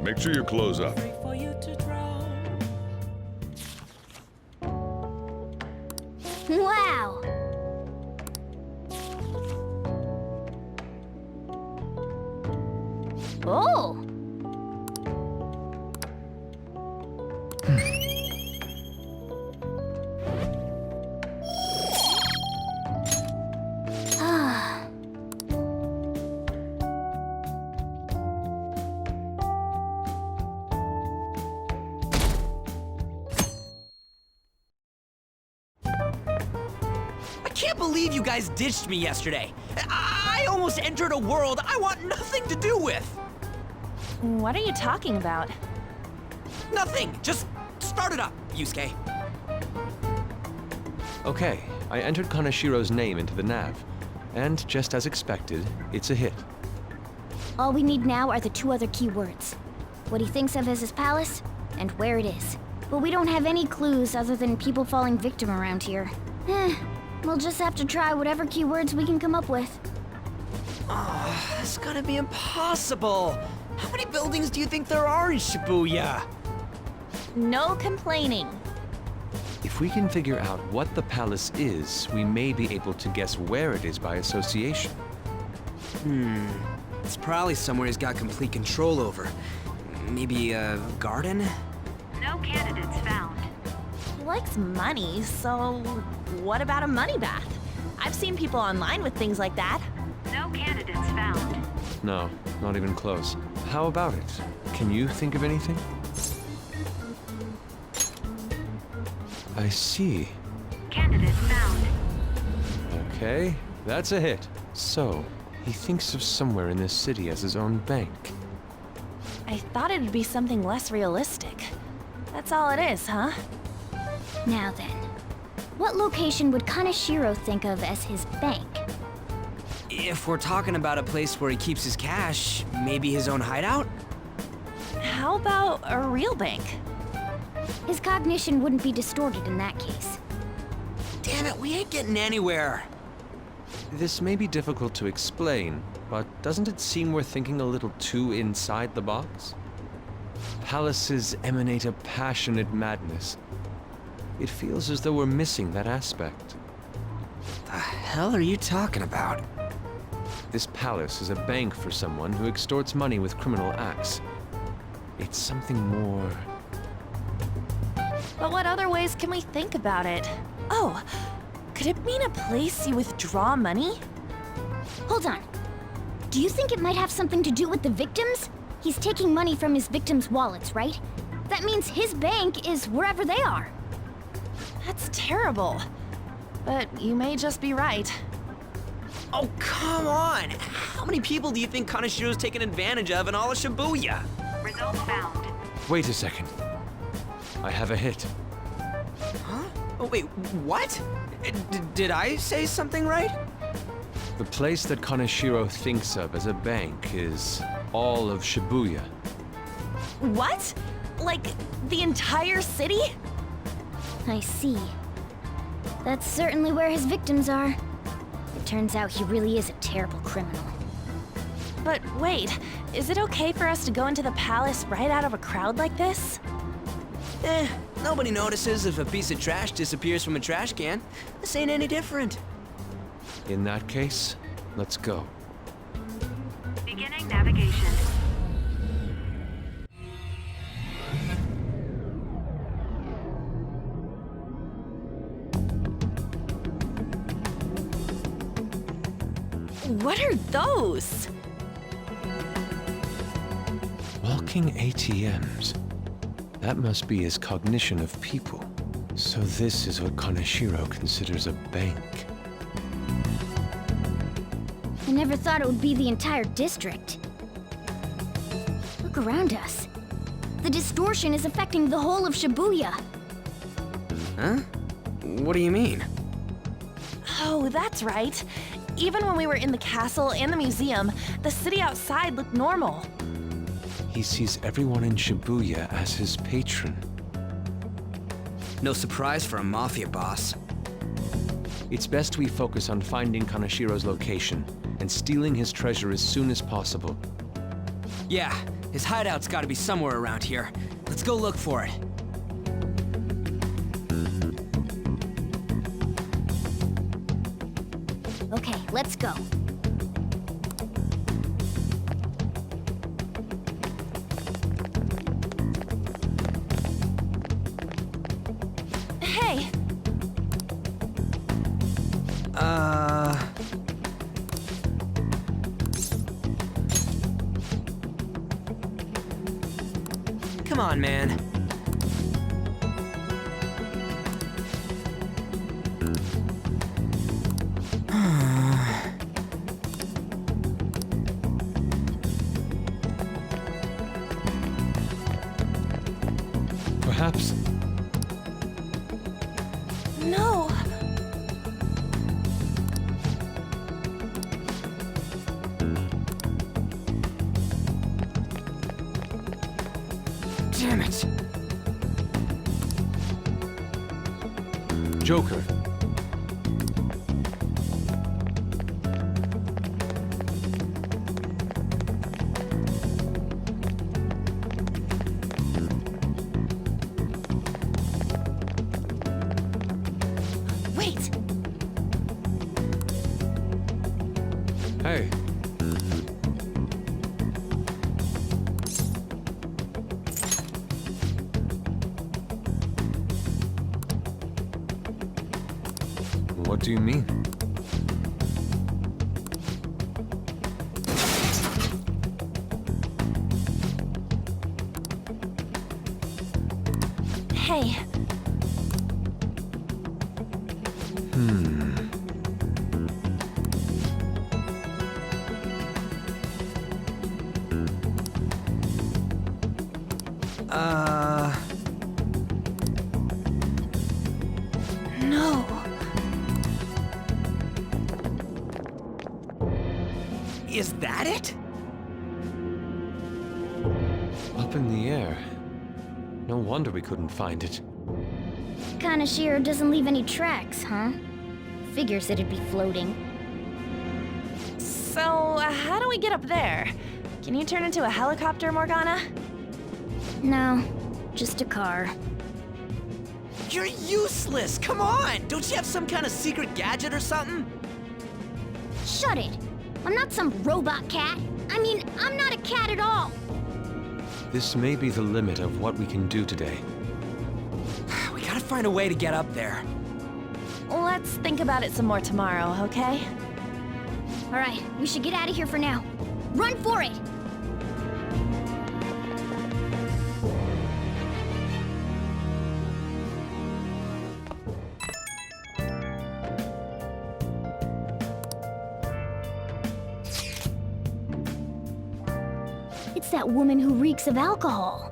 Make sure you close up. Wow! Oh! I can't believe you guys ditched me yesterday. I almost entered a world I want nothing to do with. What are you talking about? Nothing. Just start it up, Yusuke. Okay, I entered Kaneshiro's name into the nav. And just as expected, it's a hit. All we need now are the two other keywords. What he thinks of as his palace, and where it is. But we don't have any clues other than people falling victim around here. We'll just have to try whatever keywords we can come up with. Oh, it's gonna be impossible. How many buildings do you think there are in Shibuya? No complaining. If we can figure out what the palace is, we may be able to guess where it is by association. It's probably somewhere he's got complete control over. Maybe a garden? No candidates found. He likes money, so what about a money bath? I've seen people online with things like that. No candidates found. No, not even close. How about it? Can you think of anything? I see. Candidate found. Okay, that's a hit. So, he thinks of somewhere in this city as his own bank. I thought it'd be something less realistic. That's all it is, huh? Now then, what location would Kaneshiro think of as his bank? If we're talking about a place where he keeps his cash, maybe his own hideout? How about a real bank? His cognition wouldn't be distorted in that case. Damn it, we ain't getting anywhere. This may be difficult to explain, but doesn't it seem we're thinking a little too inside the box? Palaces emanate a passionate madness. It feels as though we're missing that aspect. The hell are you talking about? This palace is a bank for someone who extorts money with criminal acts. It's something more... But what other ways can we think about it? Oh, could it mean a place you withdraw money? Hold on. Do you think it might have something to do with the victims? He's taking money from his victims' wallets, right? That means his bank is wherever they are. That's terrible. But you may just be right. Oh, come on! How many people do you think Kaneshiro's taken advantage of in all of Shibuya? Results found. Wait a second. I have a hit. Huh? Oh, wait, what? Did I say something right? The place that Kaneshiro thinks of as a bank is all of Shibuya. What? Like, the entire city? I see. That's certainly where his victims are. It turns out he really is a terrible criminal. But wait, is it okay for us to go into the palace right out of a crowd like this? Nobody notices if a piece of trash disappears from a trash can. This ain't any different. In that case, let's go. Beginning navigation. What are those? Walking ATMs. That must be his cognition of people. So this is what Kaneshiro considers a bank. I never thought it would be the entire district. Look around us. The distortion is affecting the whole of Shibuya. Huh? What do you mean? Oh, that's right. Even when we were in the castle and the museum, the city outside looked normal. He sees everyone in Shibuya as his patron. No surprise for a mafia boss. It's best we focus on finding Kaneshiro's location and stealing his treasure as soon as possible. Yeah, His hideout's gotta be somewhere around here. Let's go look for it. Okay, let's go. Hey, Come on, man. Perhaps. no. Damn it. Joker. Wait! Hey. What do you mean? Hey, no. Is that it? Up in the air. No wonder we couldn't find it. Kaneshiro doesn't leave any tracks, huh? Figures it'd be floating. So, how do we get up there? Can you turn into a helicopter, Morgana? No, just a car. You're useless! Come on! Don't you have some kind of secret gadget or something? Shut it! I'm not some robot cat. I mean, I'm not a cat at all. This may be the limit of what we can do today. We gotta find a way to get up there. Let's think about it some more tomorrow, okay? All right, we should get out of here for now. Run for it! It's that woman who reeks of alcohol.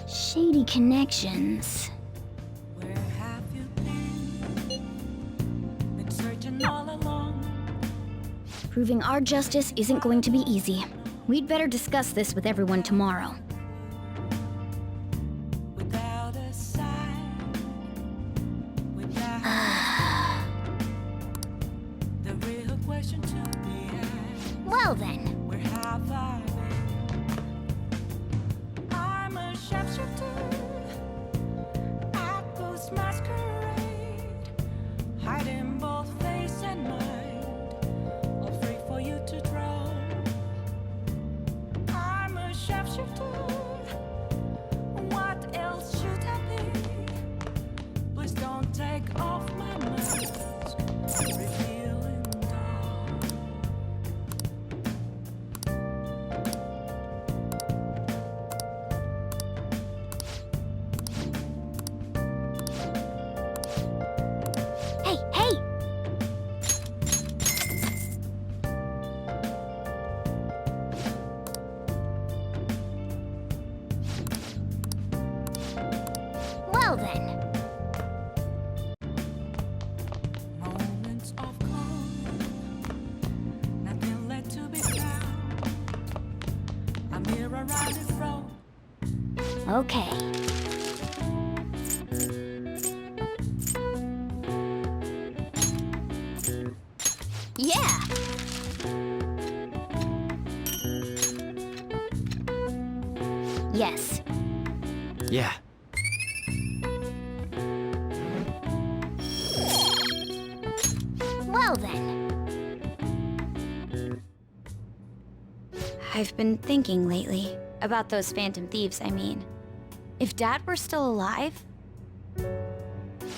Shady connections. Where have you been? Been searching all along. Proving our justice isn't going to be easy. We'd better discuss this with everyone tomorrow. Without a sign. Without the real question to be asked. Well then, Where have I been? I'm a sharpshooter at Ghost Masquerade, hiding both face and mind, all free for you to draw. I'm a sharpshooter. What else should I be? Please don't take off my mask, revealing dark. hey, hey! Well then, Moments of calm, nothing left to be found. A mirror around the road. okay. Yes. Yeah. Well then. I've been thinking lately about those phantom thieves, I mean. If Dad were still alive...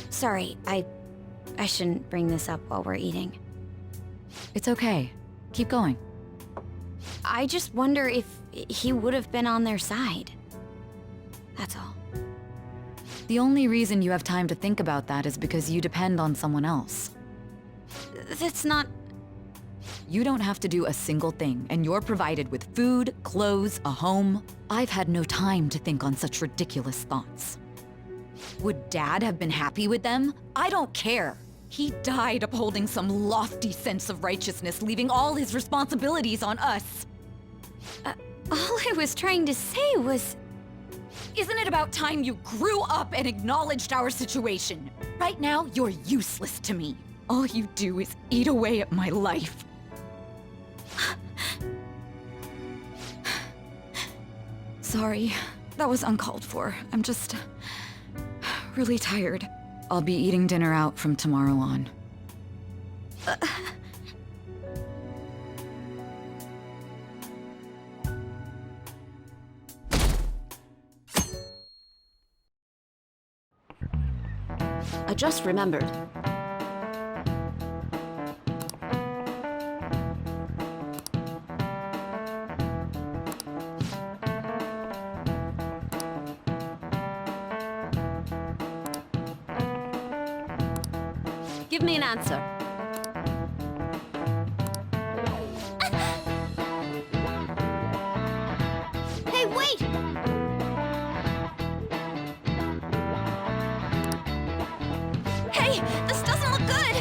Sorry, I shouldn't bring this up while we're eating. It's okay. Keep going. I just wonder if he would have been on their side. That's all. The only reason you have time to think about that is because you depend on someone else. That's not... You don't have to do a single thing, and you're provided with food, clothes, a home. I've had no time to think on such ridiculous thoughts. Would Dad have been happy with them? I don't care. He died upholding some lofty sense of righteousness, leaving all his responsibilities on us. All I was trying to say was... Isn't it about time you grew up and acknowledged our situation? Right now, you're useless to me. All you do is eat away at my life. Sorry, that was uncalled for. I'm just... really tired. I'll be eating dinner out from tomorrow on. I just remembered. Give me an answer. Hey, wait! Hey, this doesn't look good!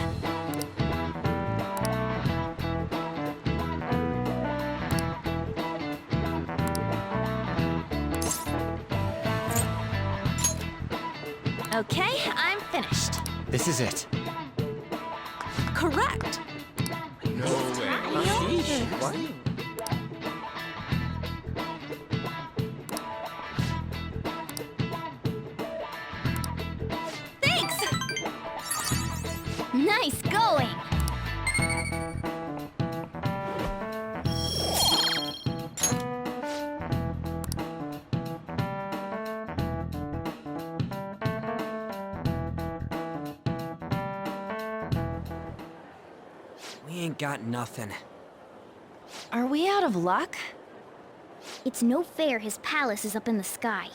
Okay, I'm finished. This is it. Correct. Thanks! Nice going! We ain't got nothing. Are we out of luck? It's no fair his palace is up in the sky.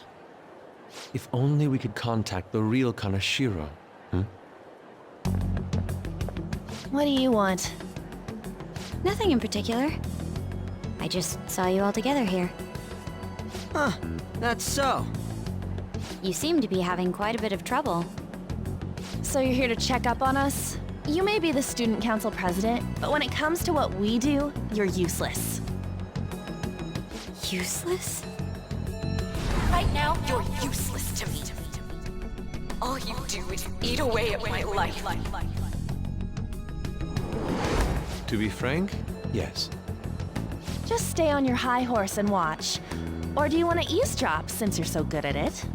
If only we could contact the real Kaneshiro. What do you want? Nothing in particular. I just saw you all together here. Huh, that's so. You seem to be having quite a bit of trouble. So you're here to check up on us? You may be the student council president, but when it comes to what we do, you're useless. Useless? Right now, you're useless to me. All you do is eat away at my life. To be frank, yes. Just stay on your high horse and watch. Or do you want to eavesdrop since you're so good at it?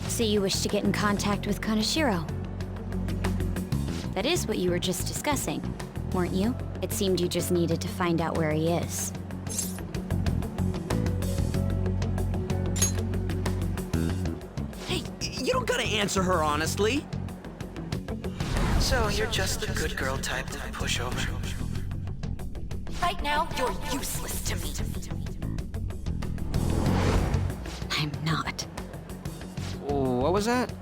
So you wish to get in contact with Kaneshiro? That is what you were just discussing, weren't you? It seemed you just needed to find out where he is. Hey, you don't gotta answer her honestly. So you're just the good girl type to push over. Right now, you're useless to me. I'm not. What was that?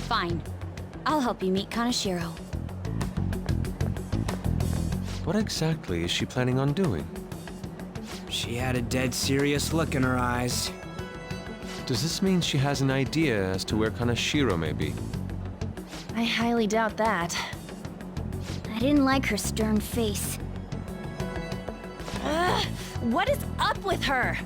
Fine. I'll help you meet Kaneshiro. What exactly is she planning on doing? She had a dead serious look in her eyes. Does this mean she has an idea as to where Kaneshiro may be? I highly doubt that. I didn't like her stern face. Ugh, what is up with her?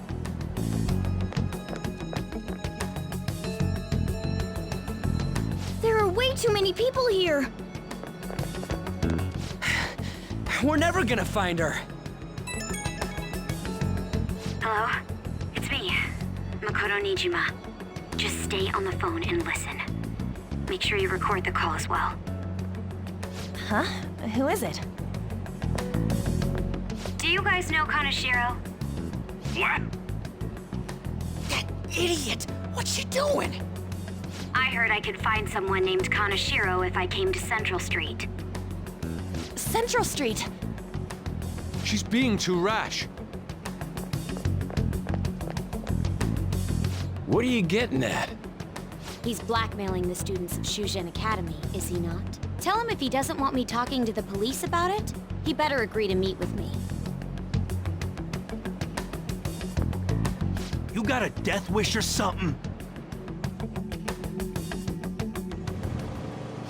There are way too many people here! We're never gonna find her. Hello? It's me, Makoto Nijima. Just stay on the phone and listen. Make sure you record the call as well. Huh? Who is it? Do you guys know Kaneshiro? What? That idiot! What's she doing? I heard I could find someone named Kaneshiro if I came to Central Street. Central Street! She's being too rash. What are you getting at? He's blackmailing the students of Shujin Academy, is he not? Tell him if he doesn't want me talking to the police about it, he better agree to meet with me. You got a death wish or something?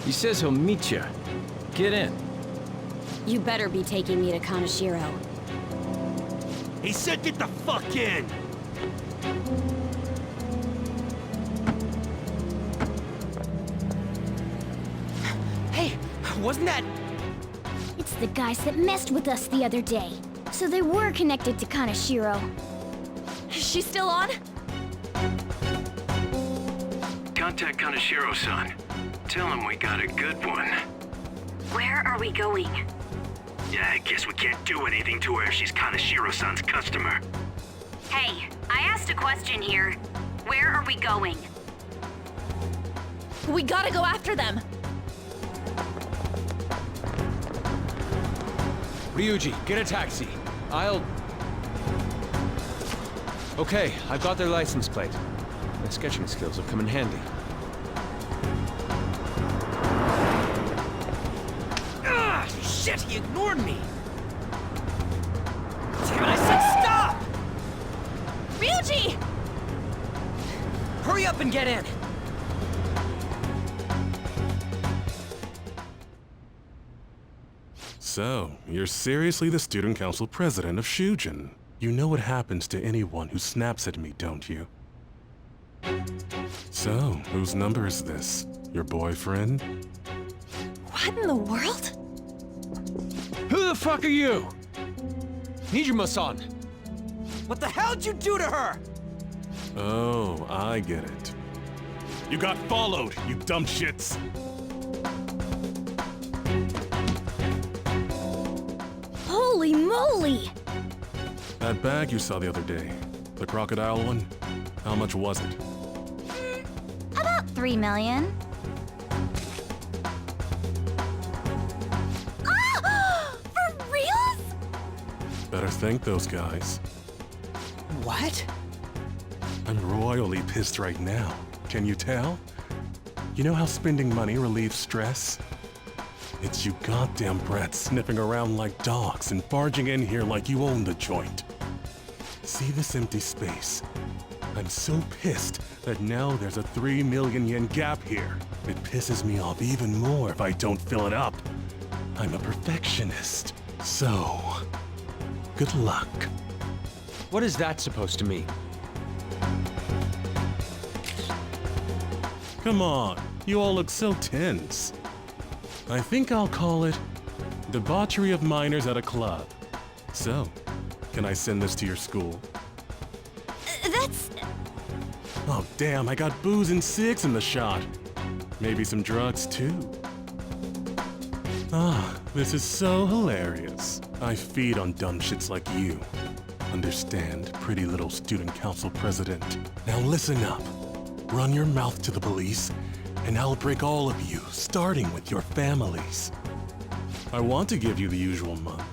He says he'll meet you. Get in. You better be taking me to Kaneshiro. He said get the fuck in! Hey, wasn't that... It's the guys that messed with us the other day. So they were connected to Kaneshiro. She's still on? Contact Kaneshiro-san. Tell him we got a good one. Where are we going? Yeah, I guess we can't do anything to her if she's Kaneshiro-san's customer. Hey, I asked a question here. Where are we going? We gotta go after them! Ryuji, get a taxi. Okay, I've got their license plate. My sketching skills will come in handy. Ah, shit, he ignored me! Damn it, I said stop! Ryuji! Hurry up and get in! So, you're seriously the student council president of Shujin. You know what happens to anyone who snaps at me, don't you? So, whose number is this? Your boyfriend? What in the world? Who the fuck are you? Nijima-san! What the hell'd you do to her? Oh, I get it. You got followed, you dumb shits! Holy moly! That bag you saw the other day, the crocodile one, how much was it? About 3 million. Ah! For reals? Better thank those guys. What? I'm royally pissed right now. Can you tell? You know how spending money relieves stress? It's you goddamn brats sniffing around like dogs and barging in here like you own the joint. See this empty space? I'm so pissed that now there's a 3 million yen gap here. It pisses me off even more if I don't fill it up. I'm a perfectionist. So, good luck. What is that supposed to mean? Come on, you all look so tense. I think I'll call it debauchery of minors at a club. So, can I send this to your school? That's... Oh damn, I got booze and cigs in the shot. Maybe some drugs too. Ah, this is so hilarious. I feed on dumb shits like you. Understand, pretty little student council president. Now listen up. Run your mouth to the police, and I'll break all of you, starting with your families. I want to give you the usual month,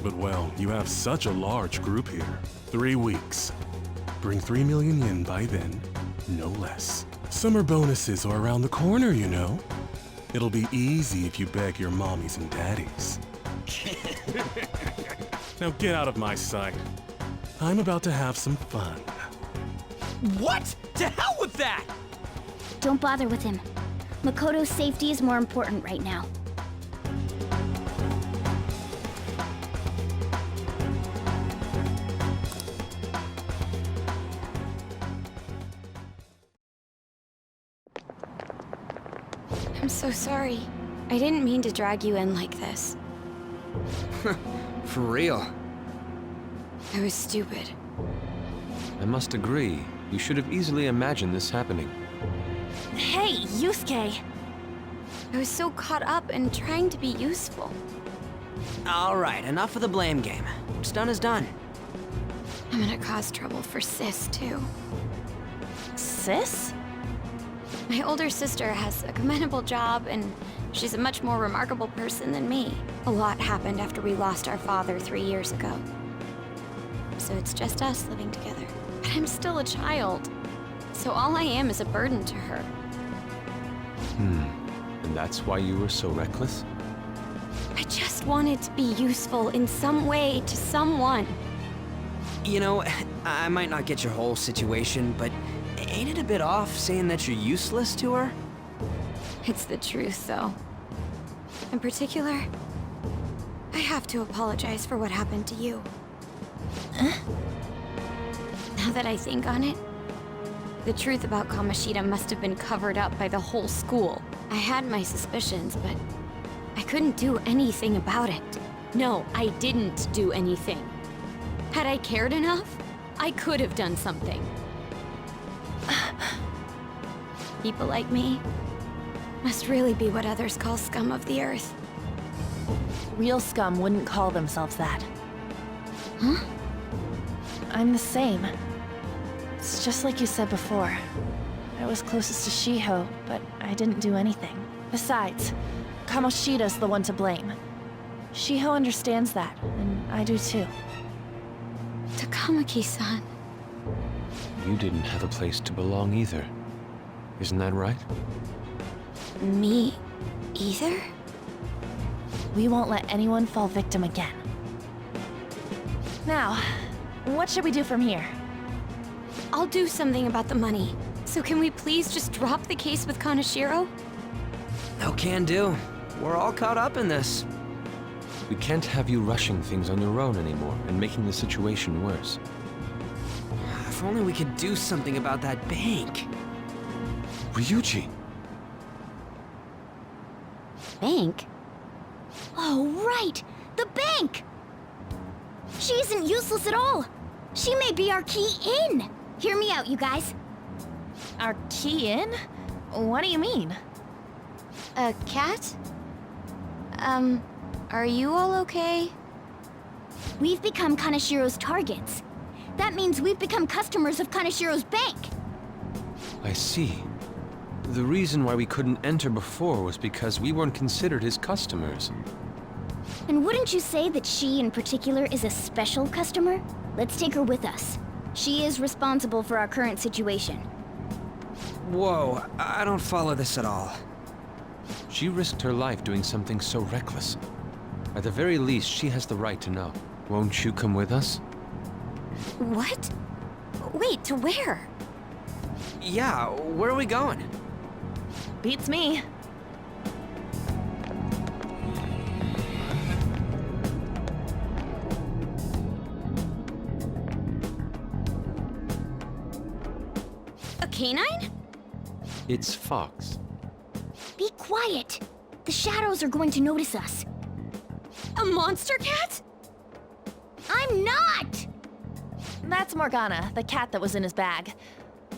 but well, you have such a large group here. 3 weeks. Bring 3 million yen by then, no less. Summer bonuses are around the corner, you know. It'll be easy if you beg your mommies and daddies. Now get out of my sight. I'm about to have some fun. What? To hell with that! Don't bother with him. Makoto's safety is more important right now. I'm so sorry. I didn't mean to drag you in like this. For real. I was stupid. I must agree. You should have easily imagined this happening. Hey, Yusuke! I was so caught up in trying to be useful. All right, enough of the blame game. What's done is done. I'm gonna cause trouble for Sis, too. Sis? My older sister has a commendable job, and she's a much more remarkable person than me. A lot happened after we lost our father 3 years ago. So it's just us living together. But I'm still a child. So all I am is a burden to her. And that's why you were so reckless? I just wanted to be useful in some way to someone. You know, I might not get your whole situation, but ain't it a bit off saying that you're useless to her? It's the truth, though. In particular, I have to apologize for what happened to you. Now that I think on it, the truth about Kamoshida must have been covered up by the whole school. I had my suspicions, but I couldn't do anything about it. No, I didn't do anything. Had I cared enough, I could have done something. People like me must really be what others call scum of the earth. Real scum wouldn't call themselves that. Huh? I'm the same. It's just like you said before. I was closest to Shiho, but I didn't do anything. Besides, Kamoshida's the one to blame. Shiho understands that, and I do too. Takamaki-san. You didn't have a place to belong either. Isn't that right? Me either? We won't let anyone fall victim again. Now, what should we do from here? I'll do something about the money. So can we please just drop the case with Kaneshiro? No can do. We're all caught up in this. We can't have you rushing things on your own anymore and making the situation worse. If only we could do something about that bank. Ryuji! Bank? Oh, right! The bank! She isn't useless at all! She may be our key in! Hear me out, you guys. Our key in? What do you mean? A cat? Are you all okay? We've become Kaneshiro's targets. That means we've become customers of Kaneshiro's bank. I see. The reason why we couldn't enter before was because we weren't considered his customers. And wouldn't you say that she in particular is a special customer? Let's take her with us. She is responsible for our current situation. Whoa, I don't follow this at all. She risked her life doing something so reckless. At the very least, she has the right to know. Won't you come with us? What? Wait, to where? Yeah, where are we going? Beats me. A canine? It's Fox. Be quiet. The shadows are going to notice us. A monster cat? I'm not! That's Morgana, the cat that was in his bag.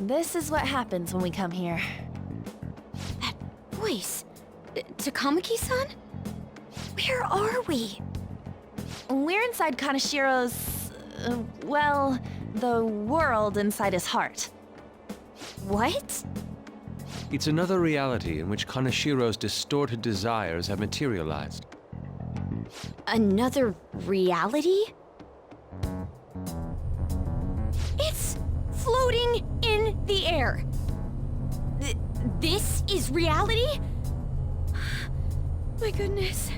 This is what happens when we come here. That voice. Takamaki-san? Where are we? We're inside Kaneshiro's... well, the world inside his heart. What? It's another reality in which Kaneshiro's distorted desires have materialized. Another reality? It's floating in the air. This is reality? My goodness.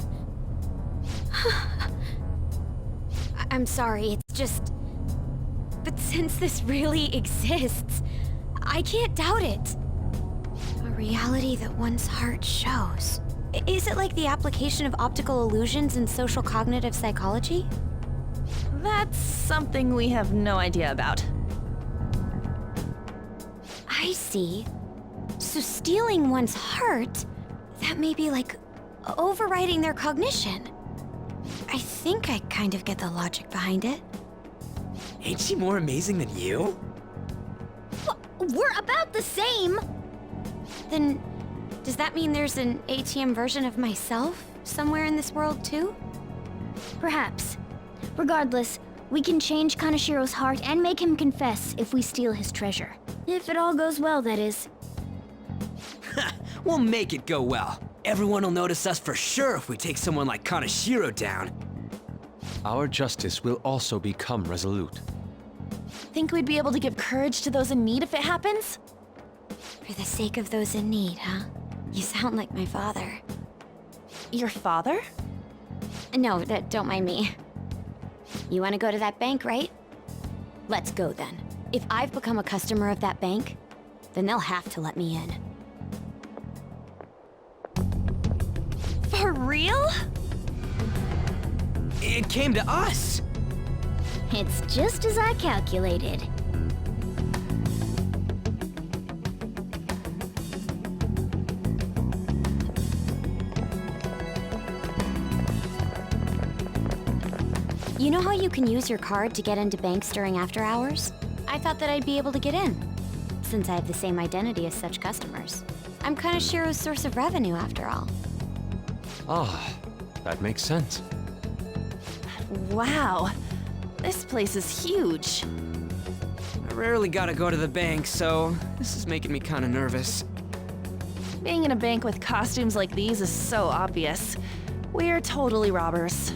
I'm sorry, it's just... But since this really exists, I can't doubt it. A reality that one's heart shows. Is it like the application of optical illusions in social cognitive psychology? That's something we have no idea about. I see. So stealing one's heart, that may be like overriding their cognition. I think I kind of get the logic behind it. Ain't she more amazing than you? we're about the same! Then, does that mean there's an ATM version of myself somewhere in this world too? Perhaps. Regardless, we can change Kaneshiro's heart and make him confess if we steal his treasure. If it all goes well, that is. We'll make it go well. Everyone will notice us for sure if we take someone like Kaneshiro down. Our justice will also become resolute. Think we'd be able to give courage to those in need if it happens? For the sake of those in need, huh? You sound like my father. Your father? No, don't mind me. You want to go to that bank, right? Let's go then. If I've become a customer of that bank, then they'll have to let me in. For real? It came to us. It's just as I calculated. You know how you can use your card to get into banks during after hours? I thought that I'd be able to get in, since I have the same identity as such customers. I'm Kaneshiro's source of revenue, after all. Ah, that makes sense. Wow. This place is huge. I rarely gotta go to the bank, so this is making me kinda nervous. Being in a bank with costumes like these is so obvious. We're totally robbers.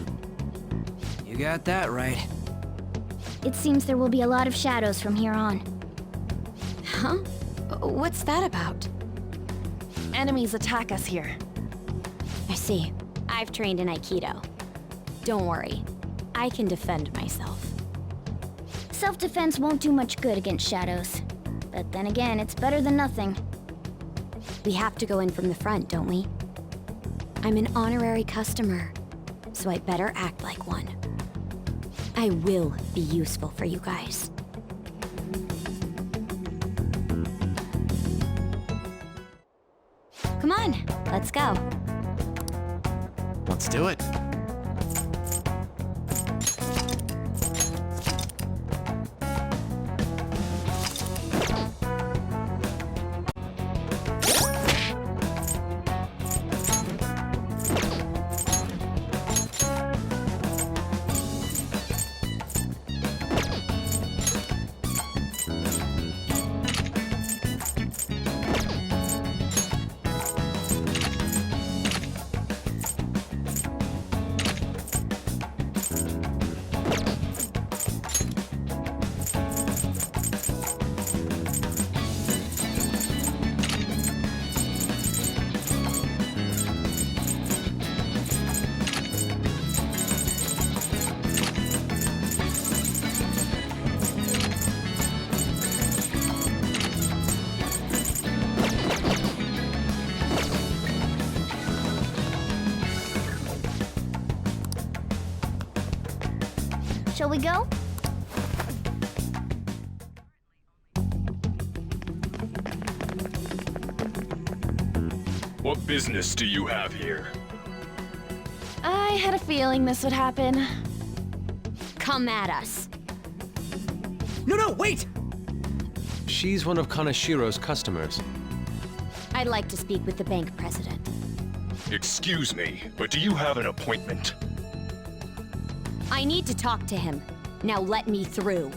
You got that right. It seems there will be a lot of shadows from here on. Huh? What's that about? Enemies attack us here. I see. I've trained in Aikido. Don't worry. I can defend myself. Self-defense won't do much good against shadows. But then again, it's better than nothing. We have to go in from the front, don't we? I'm an honorary customer, so I better act like one. I will be useful for you guys. Come on, let's go. Let's do it. Shall we go? What business do you have here? I had a feeling this would happen. Come at us. No, wait! She's one of Kaneshiro's customers. I'd like to speak with the bank president. Excuse me, but do you have an appointment? I need to talk to him. Now let me through.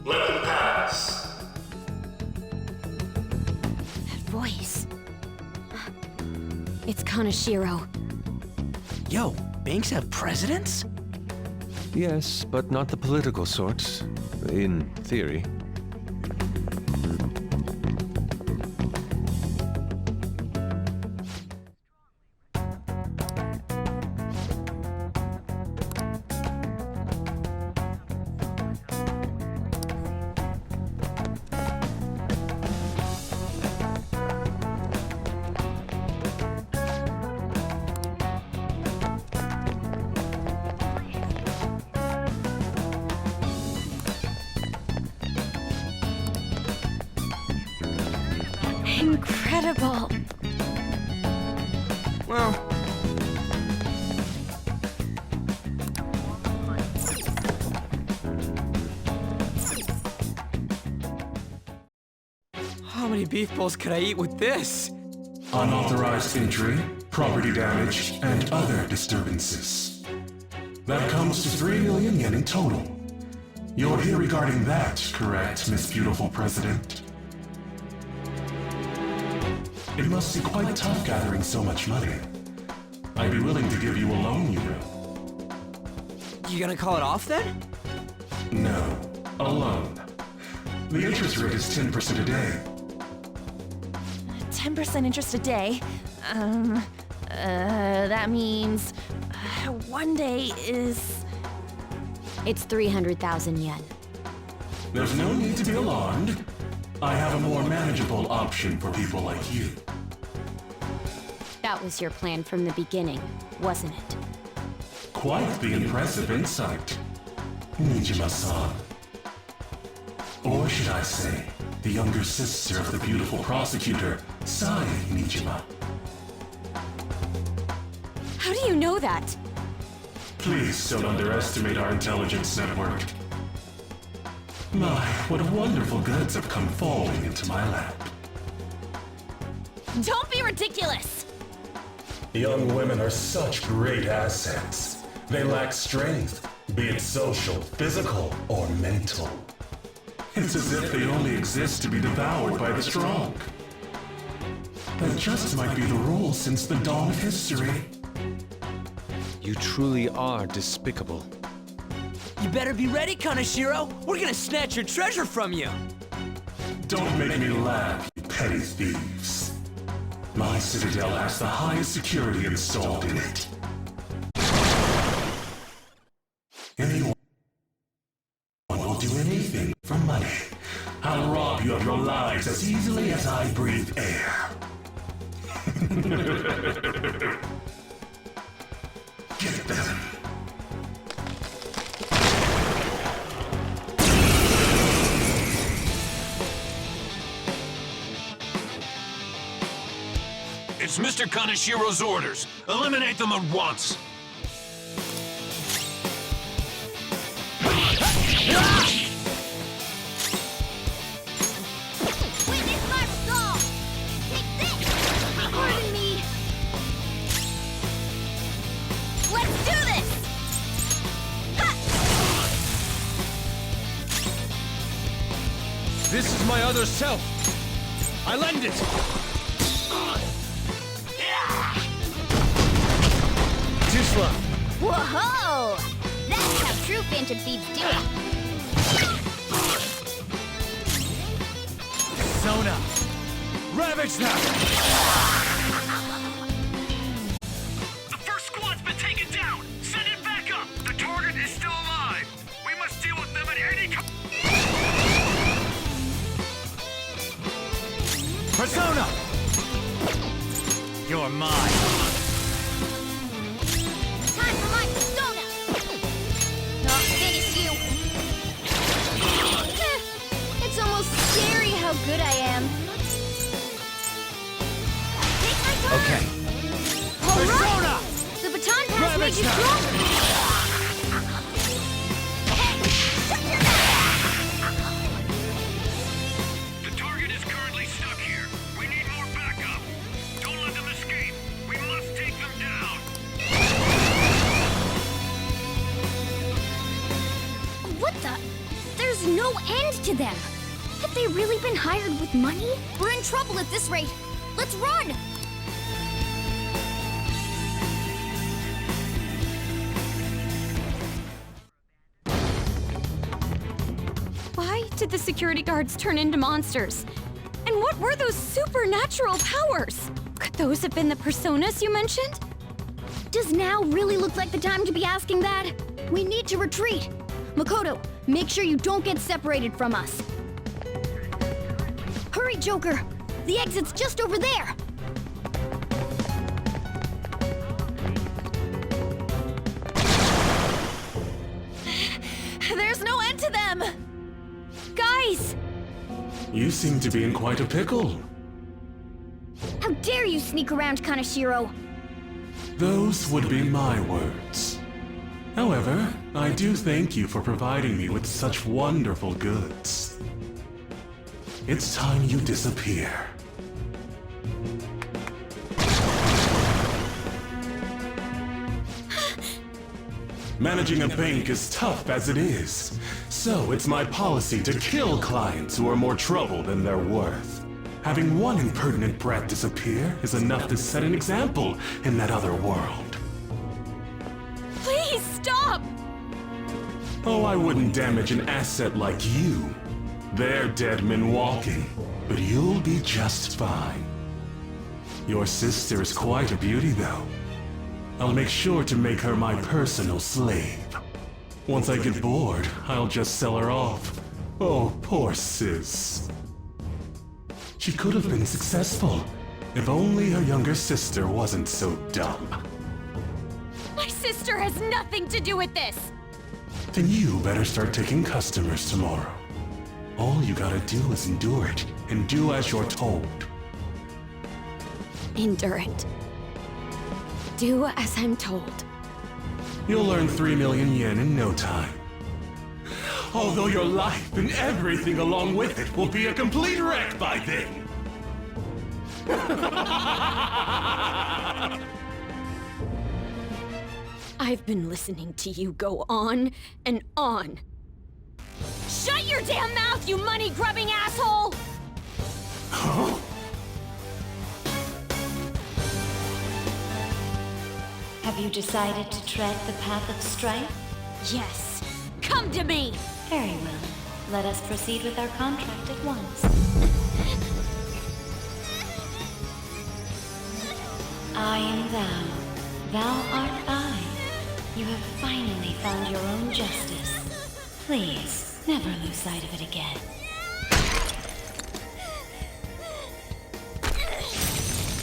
Let them pass. That voice. It's Kaneshiro. Yo, banks have presidents? Yes, but not the political sort, in theory. Incredible. Well, How many beef bowls could I eat with this? Unauthorized entry, property damage, and other disturbances. That comes to 3 million yen in total. You're here regarding that, correct, Miss Beautiful President? It must be quite tough gathering so much money. I'd be willing to give you a loan, you know. You gonna call it off then? No, a loan. The interest rate is 10% a day. 10% interest a day? That means... one day is... It's 300,000 yen. There's no need to be alarmed. I have a more manageable option for people like you. That was your plan from the beginning, wasn't it? Quite the impressive insight, Nijima-san. Or should I say, the younger sister of the beautiful prosecutor, Sai Nijima. How do you know that? Please don't underestimate our intelligence network. My, what wonderful goods have come falling into my lap. Don't be ridiculous! Young women are such great assets. They lack strength, be it social, physical, or mental. It's as if they only exist to be devoured by the strong. That just might be the rule since the dawn of history. You truly are despicable. You better be ready, Kaneshiro! We're gonna snatch your treasure from you! Don't make me laugh, you petty thieves. My citadel has the highest security installed in it. Anyone will do anything for money. I'll rob you of your lives as easily as I breathe air. Get them. It's Mr. Kaneshiro's orders. Eliminate them at once. Witness my resolve! Take this! Pardon me! Let's do this! Ha! This is my other self. I lend it. Too slow. Whoa! That's how true Phantom Thieves do it! Sona. Ravage them. The first squad's been taken down. Send it back up. The target is still alive. We must deal with them at any cost. Persona. You're mine. Time for my persona! Not finish you! It's almost scary how good I am. Take my turn! Okay. All right! Persona. The baton pass made Ravage you them. stronger! Hey! Shut your mouth! The target is currently stuck here. We need more backup. Don't let them escape. We must take them down. What the? There's no end to them! Have they really been hired with money? We're in trouble at this rate! Let's run! Why did the security guards turn into monsters? And what were those supernatural powers? Could those have been the personas you mentioned? Does now really look like the time to be asking that? We need to retreat! Makoto, make sure you don't get separated from us. Hurry, Joker! The exit's just over there! There's no end to them! Guys! You seem to be in quite a pickle. How dare you sneak around, Kaneshiro? Those would be my words. However, I do thank you for providing me with such wonderful goods. It's time you disappear. Managing a bank is tough as it is, so it's my policy to kill clients who are more trouble than they're worth. Having one impertinent brat disappear is enough to set an example in that other world. Please stop! Oh, I wouldn't damage an asset like you. They're dead men walking, but you'll be just fine. Your sister is quite a beauty, though. I'll make sure to make her my personal slave. Once I get bored, I'll just sell her off. Oh, poor sis. She could have been successful, if only her younger sister wasn't so dumb. My sister has nothing to do with this! Then you better start taking customers tomorrow. All you gotta do is endure it, and do as you're told. Endure it. Do as I'm told. You'll earn 3 million yen in no time. Although your life and everything along with it will be a complete wreck by then. I've been listening to you go on and on. Shut your damn mouth, you money-grubbing asshole! Huh? Have you decided to tread the path of strife? Yes. Come to me! Very well. Let us proceed with our contract at once. I am thou. Thou art I. You have finally found your own justice. Please, never lose sight of it again.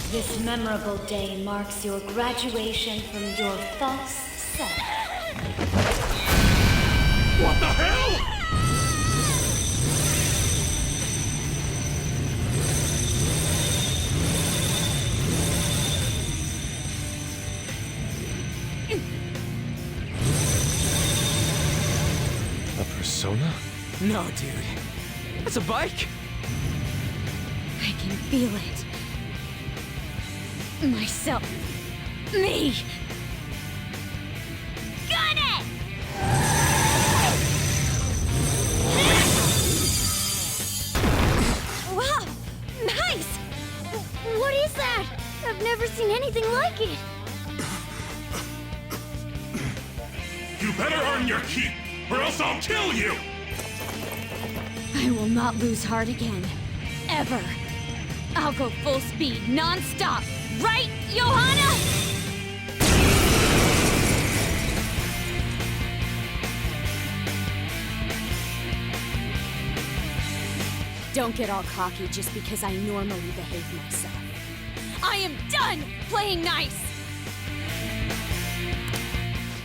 This memorable day marks your graduation from your false self. What the hell?! A persona? No, dude. That's a bike? I can feel it. Myself. Me! Got it! Wow! Nice! What is that? I've never seen anything like it. You better earn your keep, or else I'll kill you! I will not lose heart again. Ever. I'll go full speed, non-stop. Right, Johanna? Don't get all cocky just because I normally behave myself. I am done playing nice!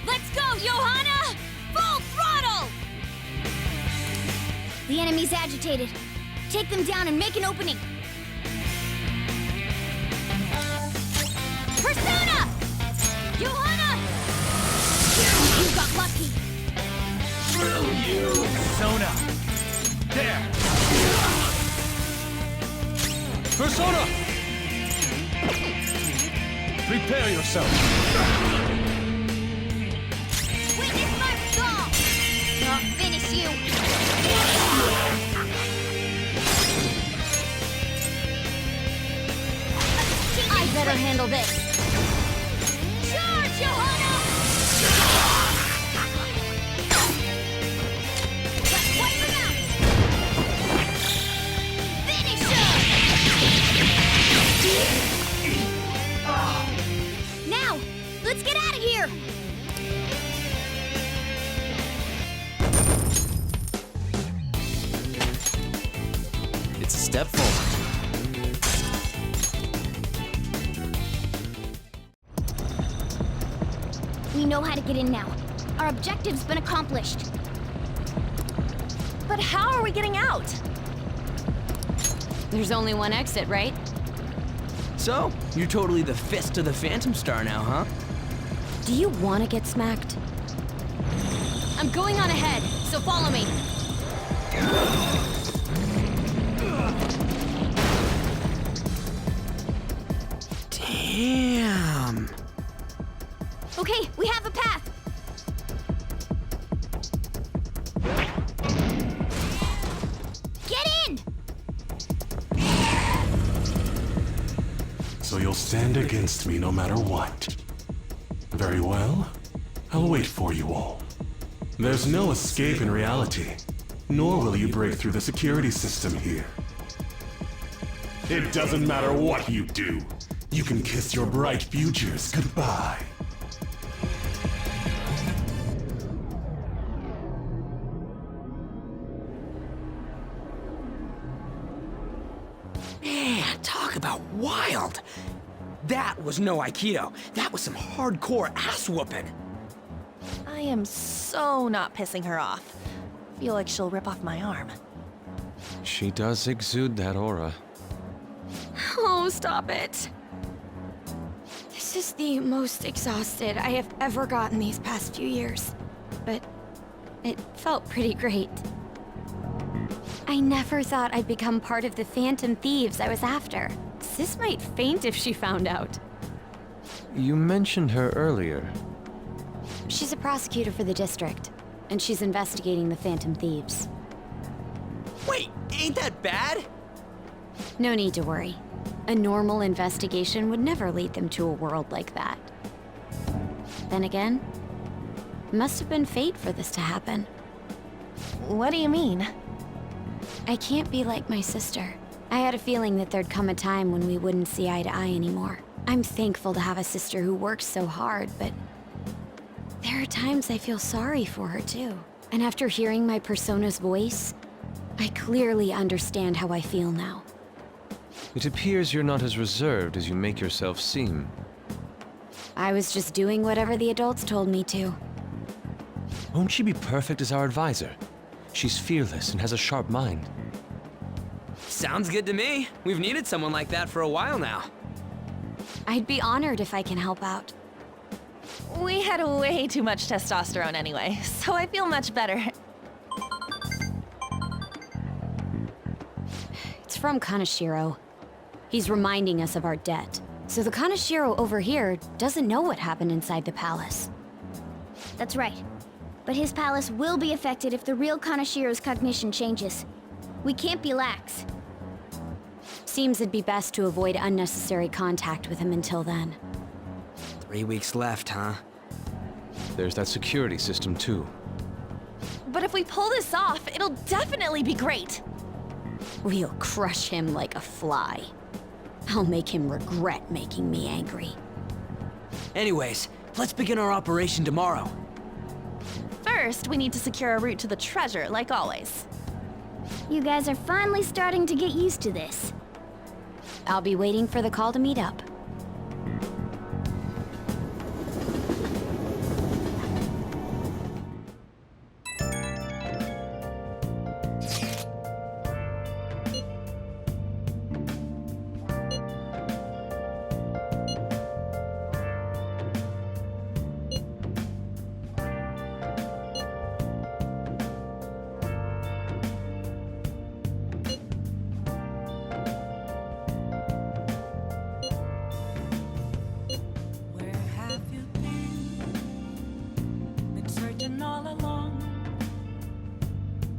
Let's go, Johanna! Full throttle! The enemy's agitated. Take them down and make an opening. Persona! Johanna! You got lucky. Screw you! Persona! There! Persona! Prepare yourself. Witness my resolve! I'll finish you. I better handle this. Charge, Johanna! Let's wipe him out! Finish him! Now, let's get out of here! It's a step forward. We know how to get in now. Our objective's been accomplished. But how are we getting out? There's only one exit, right? So, you're totally the fist of the Phantom Star now, huh? Do you want to get smacked? I'm going on ahead, so follow me. So you'll stand against me no matter what. Very well. I'll wait for you all. There's no escape in reality, nor will you break through the security system here. It doesn't matter what you do. You can kiss your bright futures goodbye. Man, talk about wild! That was no Aikido. That was some hardcore ass whooping. I am so not pissing her off. Feel like she'll rip off my arm. She does exude that aura. Oh, stop it. This is the most exhausted I have ever gotten these past few years. But it felt pretty great. I never thought I'd become part of the Phantom Thieves I was after. Sis might faint if she found out. You mentioned her earlier. She's a prosecutor for the district, and she's investigating the Phantom Thieves. Wait, ain't that bad? No need to worry. A normal investigation would never lead them to a world like that. Then again, it must have been fate for this to happen. What do you mean? I can't be like my sister. I had a feeling that there'd come a time when we wouldn't see eye to eye anymore. I'm thankful to have a sister who works so hard, but there are times I feel sorry for her too. And after hearing my persona's voice, I clearly understand how I feel now. It appears you're not as reserved as you make yourself seem. I was just doing whatever the adults told me to. Won't she be perfect as our advisor? She's fearless and has a sharp mind. Sounds good to me. We've needed someone like that for a while now. I'd be honored if I can help out. We had way too much testosterone anyway, so I feel much better. It's from Kaneshiro. He's reminding us of our debt. So the Kaneshiro over here doesn't know what happened inside the palace. That's right. But his palace will be affected if the real Kaneshiro's cognition changes. We can't be lax. Seems it'd be best to avoid unnecessary contact with him until then. 3 weeks left, huh? There's that security system too. But if we pull this off, it'll definitely be great. We'll crush him like a fly. I'll make him regret making me angry. Anyways, let's begin our operation tomorrow. First, we need to secure a route to the treasure, like always. You guys are finally starting to get used to this. I'll be waiting for the call to meet up. Where have you been? Been searching all along,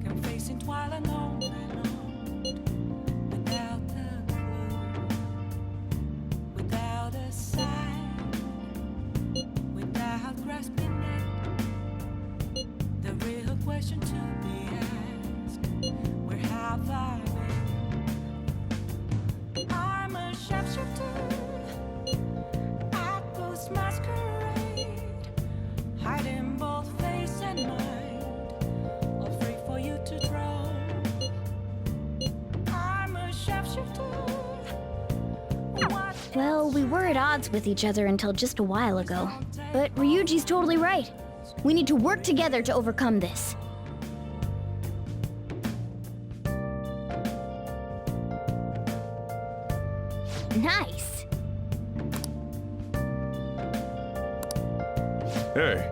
kept facing twilight on and on, without a clue, without a sign, without grasping it. The real question to be asked: where have I been? I'm a sharpshooter. Masquerade, hiding both face and mind, all free for you to draw. I'm a sharpshooter. Well, we were at odds with each other until just a while ago. But Ryuji's totally right. We need to work together to overcome this. Nice. Hey.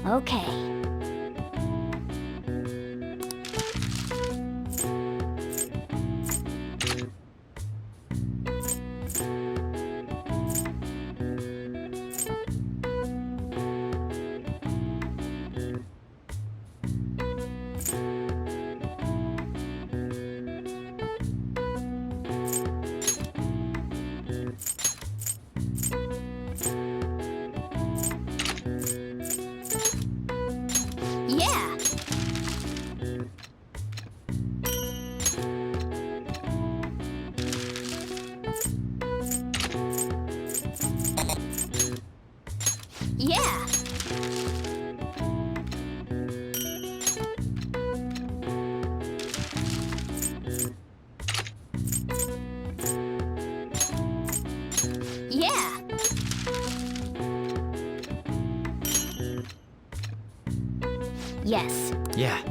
Okay. Yeah! Yeah! Yeah! Yes. Yeah.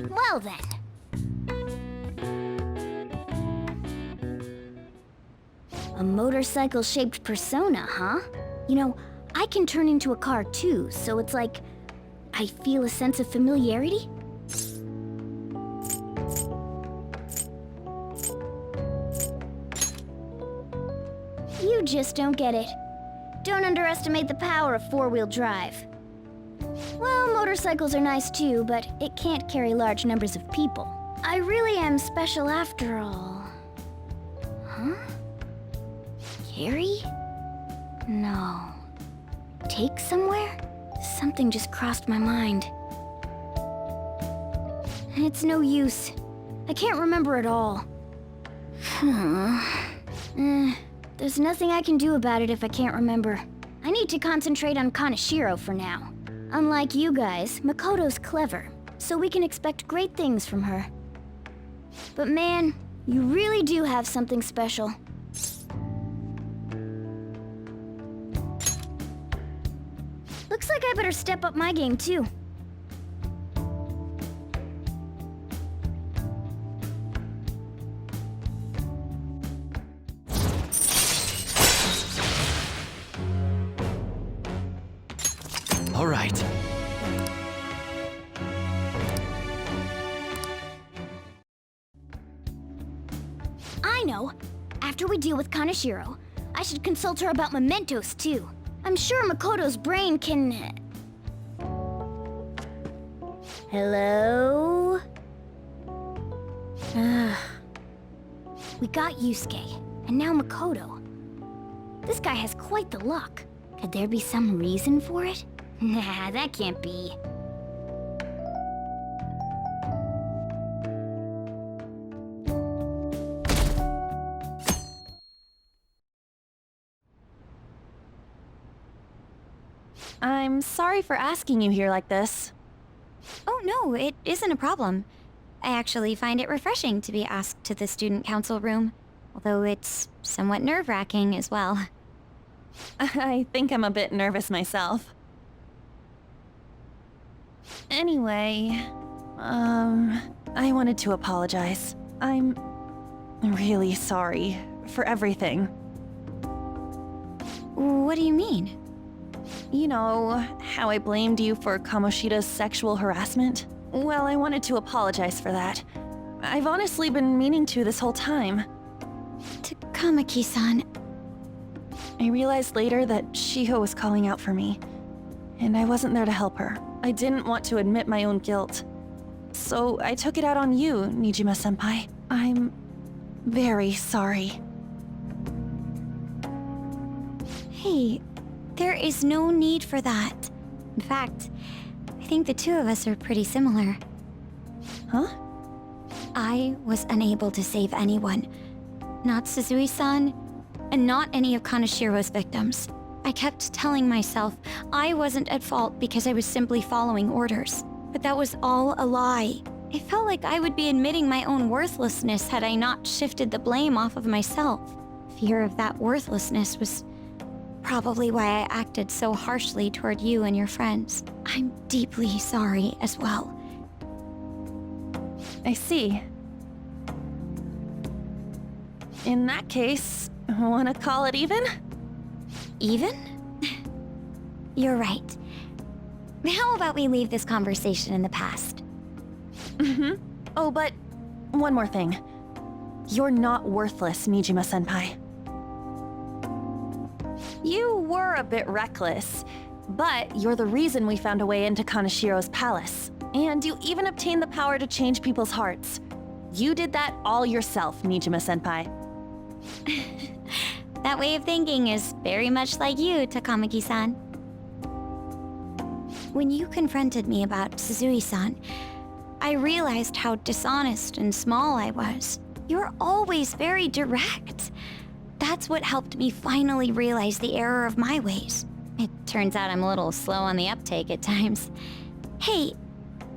Well then. A motorcycle-shaped persona, huh? You know, I can turn into a car too, so it's like I feel a sense of familiarity. You just don't get it. Don't underestimate the power of four-wheel drive. Well, motorcycles are nice too, but it can't carry large numbers of people. I really am special after all. Huh? Carry? No. Take somewhere? Something just crossed my mind. It's no use. I can't remember it all. There's nothing I can do about it if I can't remember. I need to concentrate on Kaneshiro for now. Unlike you guys, Makoto's clever, so we can expect great things from her. But man, you really do have something special. Looks like I better step up my game too. All right. I know. After we deal with Kaneshiro, I should consult her about mementos too. I'm sure Makoto's brain can... Hello? We got Yusuke, and now Makoto. This guy has quite the luck. Could there be some reason for it? Nah, that can't be. I'm sorry for asking you here like this. Oh, no, it isn't a problem. I actually find it refreshing to be asked to the student council room, although it's somewhat nerve-wracking as well. I think I'm a bit nervous myself. Anyway, I wanted to apologize. I'm really sorry for everything. What do you mean? You know, how I blamed you for Kamoshida's sexual harassment? Well, I wanted to apologize for that. I've honestly been meaning to this whole time. Takamaki-san. I realized later that Shiho was calling out for me, and I wasn't there to help her. I didn't want to admit my own guilt. So I took it out on you, Nijima-senpai. I'm very sorry. Hey, there is no need for that. In fact, I think the two of us are pretty similar. Huh? I was unable to save anyone. Not Suzui-san, and not any of Kaneshiro's victims. I kept telling myself I wasn't at fault because I was simply following orders. But that was all a lie. It felt like I would be admitting my own worthlessness had I not shifted the blame off of myself. Fear of that worthlessness was probably why I acted so harshly toward you and your friends. I'm deeply sorry as well. I see. In that case, wanna call it even? Even? You're right. How about we leave this conversation in the past? Oh, but one more thing. You're not worthless, Nijima-senpai. You were a bit reckless, but you're the reason we found a way into Kaneshiro's palace. And you even obtained the power to change people's hearts. You did that all yourself, Nijima-senpai. That way of thinking is very much like you, Takamaki-san. When you confronted me about Suzui-san, I realized how dishonest and small I was. You're always very direct. That's what helped me finally realize the error of my ways. It turns out I'm a little slow on the uptake at times. Hey,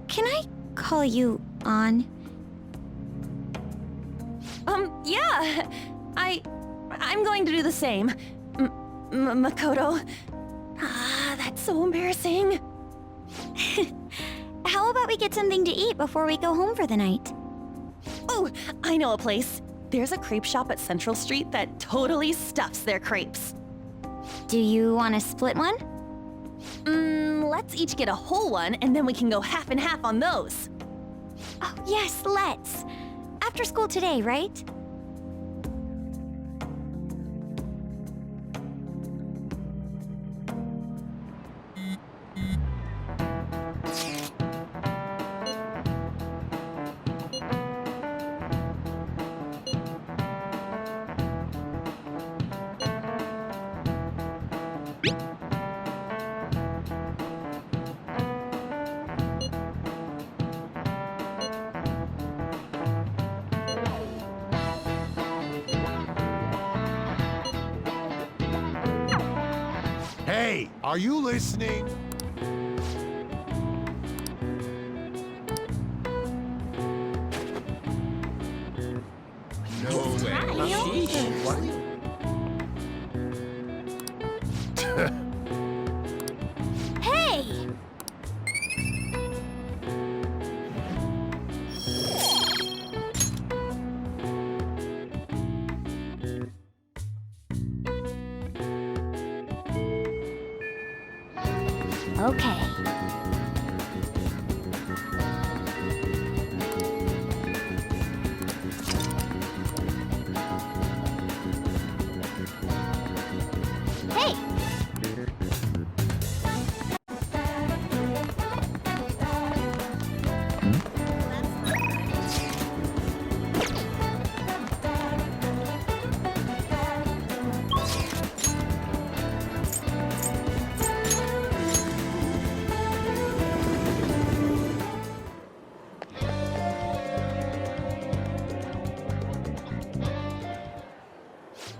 can I call you On? Yeah. I'm going to do the same. Makoto. Ah, that's so embarrassing. How about we get something to eat before we go home for the night? Oh, I know a place. There's a crepe shop at Central Street that totally stuffs their crepes. Do you want to split one? Let's each get a whole one, and then we can go half and half on those. Oh, yes, let's. After school today, right? Hey, are you listening? No way. Hey! Okay. Hey!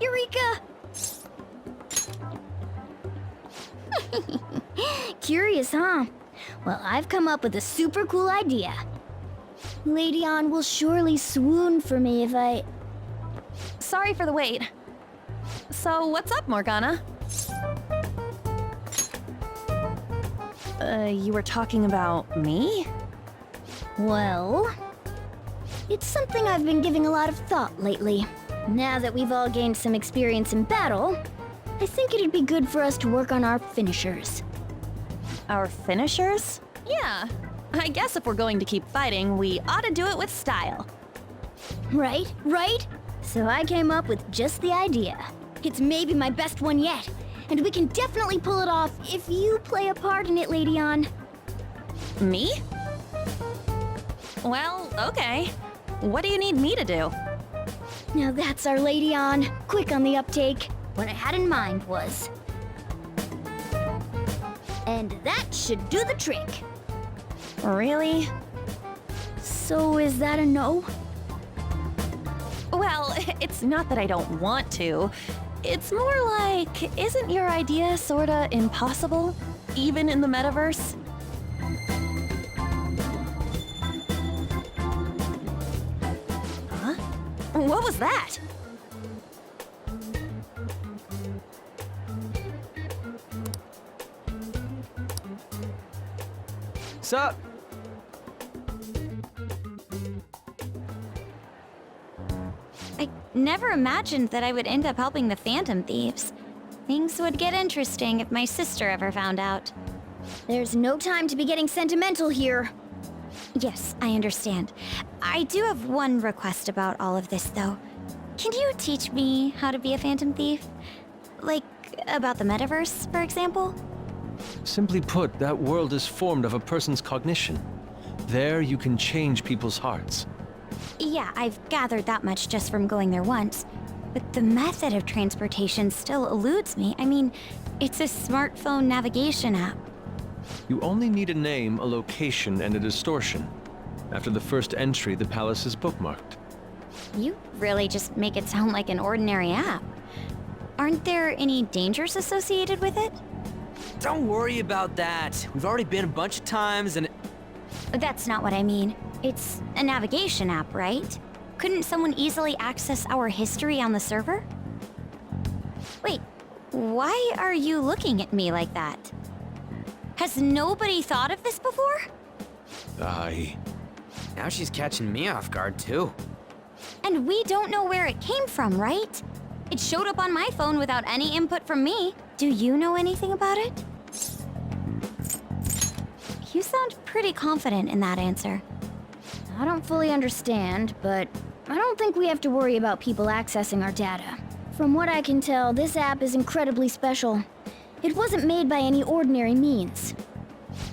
Eureka! Curious, huh? Well, I've come up with a super cool idea. Lady Ann will surely swoon for me if I... Sorry for the wait. So, what's up, Morgana? You were talking about me? Well... It's something I've been giving a lot of thought lately. Now that we've all gained some experience in battle, I think it'd be good for us to work on our finishers. Our finishers? Yeah. I guess if we're going to keep fighting, we ought to do it with style. Right? Right? So I came up with just the idea. It's maybe my best one yet, and we can definitely pull it off if you play a part in it, Lady Ann. Me? Well, okay. What do you need me to do? Now that's our Lady Ann. Quick on the uptake. What I had in mind was... And that should do the trick. Really? So is that a no? Well, it's not that I don't want to. It's more like, isn't your idea sorta impossible? Even in the metaverse? Huh? What was that? Sup? I never imagined that I would end up helping the Phantom Thieves. Things would get interesting if my sister ever found out. There's no time to be getting sentimental here. Yes, I understand. I do have one request about all of this, though. Can you teach me how to be a Phantom Thief? Like, about the metaverse, for example? Simply put, that world is formed of a person's cognition. There you can change people's hearts. Yeah, I've gathered that much just from going there once. But the method of transportation still eludes me. I mean, it's a smartphone navigation app. You only need a name, a location, and a distortion. After the first entry, the palace is bookmarked. You really just make it sound like an ordinary app. Aren't there any dangers associated with it? Don't worry about that. We've already been a bunch of times and... That's not what I mean. It's a navigation app, right? Couldn't someone easily access our history on the server? Wait, why are you looking at me like that? Has nobody thought of this before? Now she's catching me off guard, too. And we don't know where it came from, right? It showed up on my phone without any input from me. Do you know anything about it? You sound pretty confident in that answer. I don't fully understand, but I don't think we have to worry about people accessing our data. From what I can tell, this app is incredibly special. It wasn't made by any ordinary means.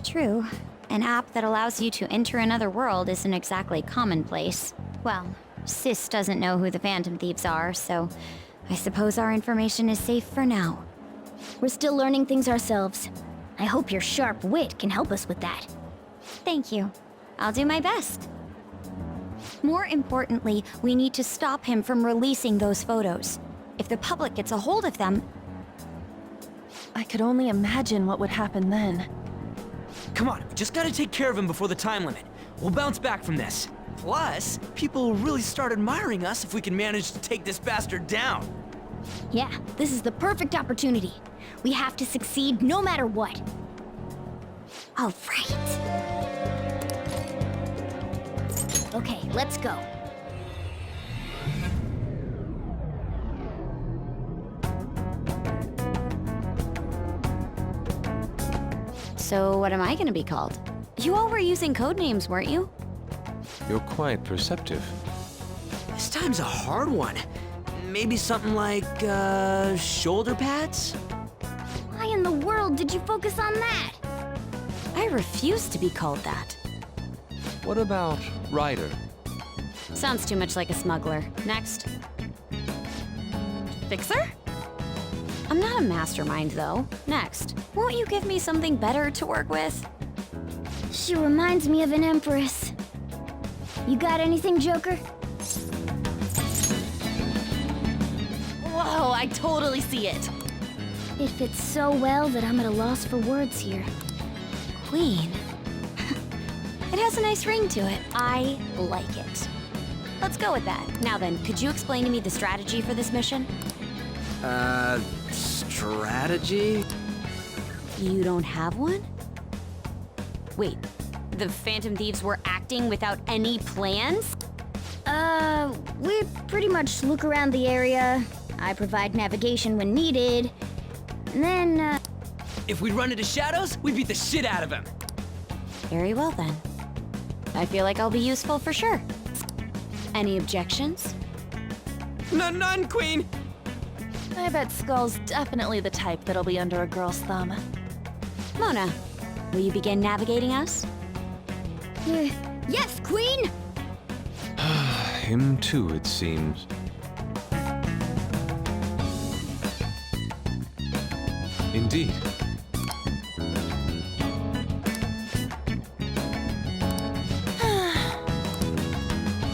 True. An app that allows you to enter another world isn't exactly commonplace. Well, Sis doesn't know who the Phantom Thieves are, so I suppose our information is safe for now. We're still learning things ourselves. I hope your sharp wit can help us with that. Thank you. I'll do my best. More importantly, we need to stop him from releasing those photos. If the public gets a hold of them... I could only imagine what would happen then. Come on, we just gotta take care of him before the time limit. We'll bounce back from this. Plus, people will really start admiring us if we can manage to take this bastard down. Yeah, this is the perfect opportunity. We have to succeed no matter what. All right. Okay, let's go. So what am I gonna be called? You all were using code names, weren't you? You're quite perceptive. This time's a hard one. Maybe something like, shoulder pads? Why in the world did you focus on that? I refuse to be called that. What about Ryder? Sounds too much like a smuggler. Next. Fixer? I'm not a mastermind, though. Next. Won't you give me something better to work with? She reminds me of an empress. You got anything, Joker? Whoa, I totally see it. It fits so well that I'm at a loss for words here. Queen. It has a nice ring to it. I like it. Let's go with that. Now then, could you explain to me the strategy for this mission? Strategy? You don't have one? Wait, the Phantom Thieves were acting without any plans? We pretty much look around the area. I provide navigation when needed. And then, If we run into Shadows, we beat the shit out of him. Very well then. I feel like I'll be useful for sure. Any objections? None, Queen! I bet Skull's definitely the type that'll be under a girl's thumb. Mona, will you begin navigating us? yes, Queen! Him too, it seems. Indeed.